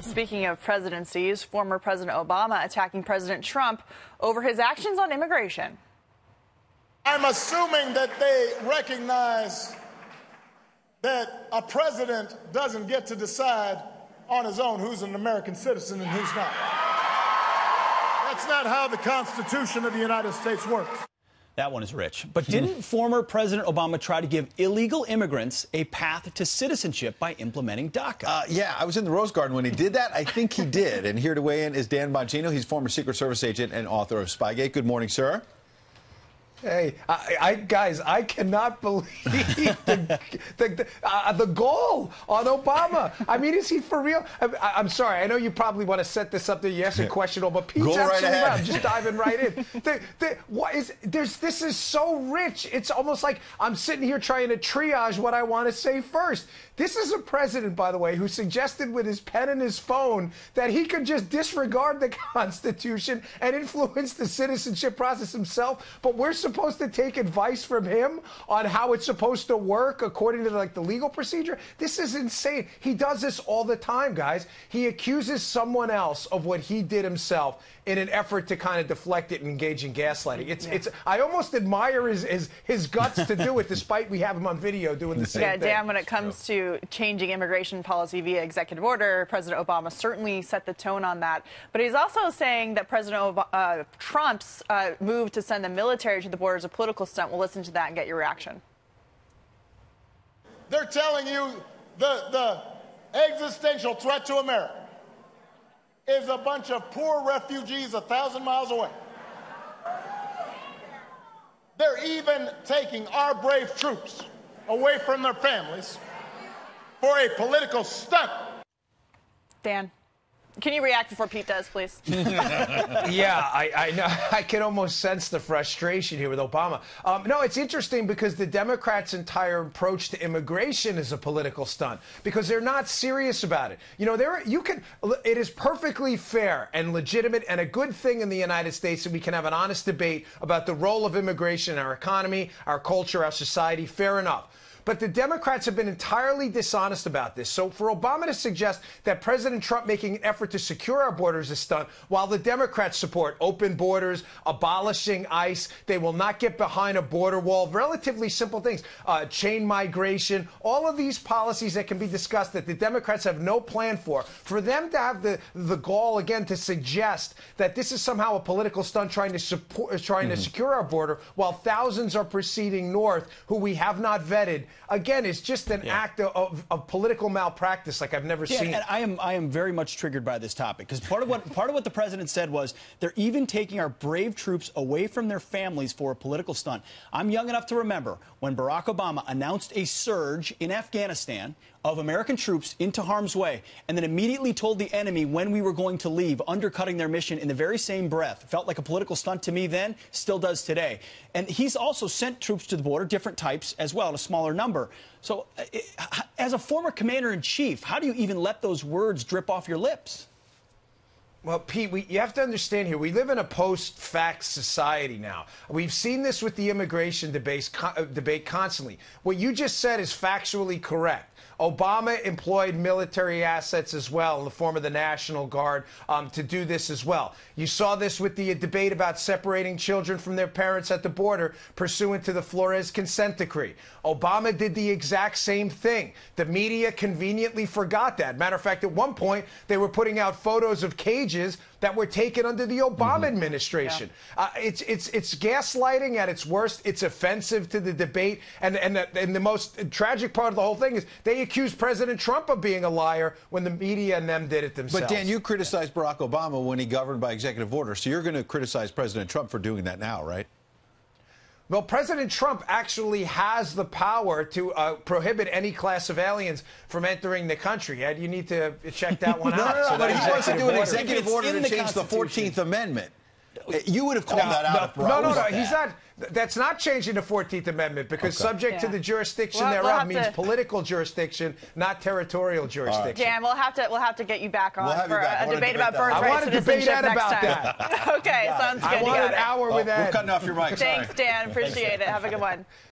Speaking of presidencies, former President Obama attacking President Trump over his actions on immigration. I'm assuming that they recognize that a president doesn't get to decide on his own who's an American citizen and who's not. That's not how the Constitution of the United States works. That one is rich. But didn't former President Obama try to give illegal immigrants a path to citizenship by implementing DACA? Yeah, I was in the Rose Garden when he did that. I think he did. And here to weigh in is Dan Bongino. He's former Secret Service agent and author of Spygate. Good morning, sir. Hey, guys, I cannot believe the goal on Obama. I mean, is he for real? I'm sorry. I know you probably want to set this up there. You asked a question, but Pete's absolutely right. I'm just diving right in. This is so rich. It's almost like I'm sitting here trying to triage what I want to say first. This is a president, by the way, who suggested with his pen and his phone that he could just disregard the Constitution and influence the citizenship process himself. But we're supposed to take advice from him on how it's supposed to work according to the legal procedure. This is insane. He does this all the time, guys. He accuses someone else of what he did himself in an effort to kind of deflect it and engage in gaslighting. I almost admire his guts to do it, despite we have him on video doing the same thing. Yeah, Dan, when it comes to changing immigration policy via executive order, President Obama certainly set the tone on that. But he's also saying that President Trump's move to send the military to the border is a political stunt. We'll listen to that and get your reaction. They're telling you the existential threat to America is a bunch of poor refugees 1,000 miles away. They're even taking our brave troops away from their families for a political stunt. Dan, can you react before Pete does, please? Yeah, I know. I can almost sense the frustration here with Obama. No, it's interesting because the Democrats' entire approach to immigration is a political stunt because they're not serious about it. You know, it is perfectly fair and legitimate and a good thing in the United States that we can have an honest debate about the role of immigration in our economy, our culture, our society. Fair enough. But the Democrats have been entirely dishonest about this. So for Obama to suggest that President Trump making an effort to secure our borders is a stunt, while the Democrats support open borders, abolishing ICE, they will not get behind a border wall, relatively simple things, chain migration, all of these policies that can be discussed that the Democrats have no plan for them to have the gall again to suggest that this is somehow a political stunt trying to secure our border while thousands are proceeding north who we have not vetted. Again, it's just an act of political malpractice like I've never seen. And I am very much triggered by this topic because part of what the president said was they're even taking our brave troops away from their families for a political stunt. I'm young enough to remember when Barack Obama announced a surge in Afghanistan of American troops into harm's way and then immediately told the enemy when we were going to leave, undercutting their mission in the very same breath. It felt like a political stunt to me then, still does today. And he's also sent troops to the border, different types as well, in a smaller number. So as a former commander-in-chief, how do you even let those words drip off your lips? Well, Pete, you have to understand here, we live in a post-fact society now. We've seen this with the immigration debate constantly. What you just said is factually correct. Obama employed military assets as well in the form of the National Guard to do this as well. You saw this with the debate about separating children from their parents at the border pursuant to the Flores consent decree. Obama did the exact same thing. The media conveniently forgot that. Matter of fact, at one point, they were putting out photos of cages that were taken under the Obama administration. Yeah. It's gaslighting at its worst. It's offensive to the debate. And the most tragic part of the whole thing is they accused President Trump of being a liar when the media and them did it themselves. But, Dan, you criticized Barack Obama when he governed by executive order. So you're going to criticize President Trump for doing that now, right? Well, President Trump actually has the power to prohibit any class of aliens from entering the country. Ed, you need to check that one out. No, but he wants to do an executive order to change the 14th Amendment. You would have called that out. No, he's not. That's not changing the 14th Amendment because subject to the jurisdiction thereof means political jurisdiction, not territorial jurisdiction. Dan, we'll have to get you back on for a debate about birthright I want to debate Ed about that. Okay, sounds good. I want an hour with Ed. We're cutting off your mic. Thanks, Dan. Appreciate it. Have a good one.